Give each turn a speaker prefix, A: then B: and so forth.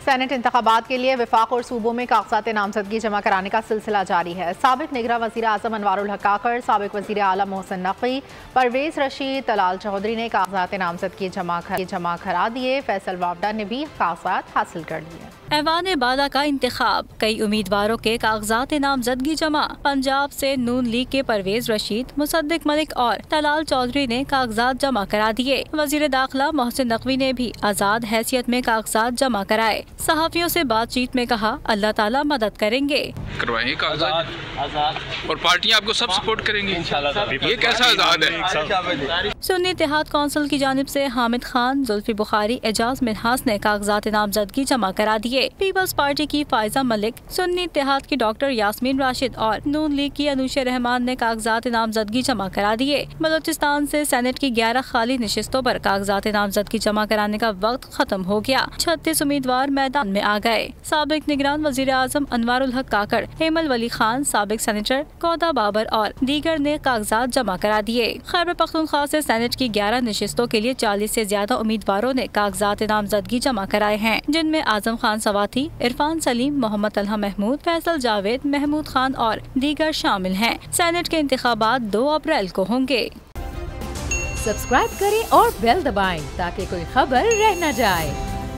A: Senate इंतखाबात के लिए विफाक और सूबों में कागजात नामजदगी जमा कराने का सिलसिला जारी है। साबिक निगरान वज़ीर आज़म अनवारुल हक काकड़, साबिक वज़ीर आला मोहसिन नकवी, परवेज़ रशीद, तलाल चौधरी ने कागजात नामजदगी जमा करा दिए। फैसल वावडा ने भी कागजात हासिल कर लिए।
B: ऐवान बाला का इंतखाब, कई उम्मीदवारों के कागजात नामजदगी जमा। पंजाब से नून लीग के परवेज रशीद, मुसद्दिक मलिक और तलाल चौधरी ने कागजात जमा करा दिए। वजीर दाखिला मोहसिन नकवी ने भी आजाद हैसियत में कागजात जमा कराए। सहाफियों से बातचीत में कहा, अल्लाह ताला मदद करेंगे।
C: करवाएंगे कागजात और पार्टियां आपको सब सपोर्ट करेंगी इंशाल्लाह। ये कैसा आजाद है।
B: सुन्नी इत्तेहाद कौंसिल की जानिब से हामिद खान, जुल्फी बुखारी, एजाज मिन्हास ने कागजात नामजदगी जमा करा दिए। पीपल्स पार्टी की फायजा मलिक, सुन्नी इत्तेहाद की डॉक्टर यास्मीन राशिद और नून लीग की अनुशा रहमान ने कागजात नामजदगी जमा करा दिए। बलोचिस्तान से सेनेट की 11 खाली नशिस्तों पर कागजात नामजदगी जमा कराने का वक्त खत्म हो गया। 36 उम्मीदवार मैदान में आ गए। साबिक निगरान वजीर आजम अनवारुल हक काकड़, हेमल वली खान, साबिक सेनेटर कौदा बाबर और दीगर ने कागजात जमा करा दिए। खैबर पख्तूनख्वा से सेनेट की 11 नशिस्तों के लिए 40 से ज्यादा उम्मीदवारों ने कागजात नामजदगी जमा कराए हैं, जिनमें आजम खान सवाती, इरफान सलीम, मोहम्मद तलहा महमूद, फैसल जावेद, महमूद खान और दीगर शामिल हैं। सेनेट के इंतखाबात 2 अप्रैल को होंगे।
D: सब्सक्राइब करें और बेल दबाएं ताकि कोई खबर रह न जाए।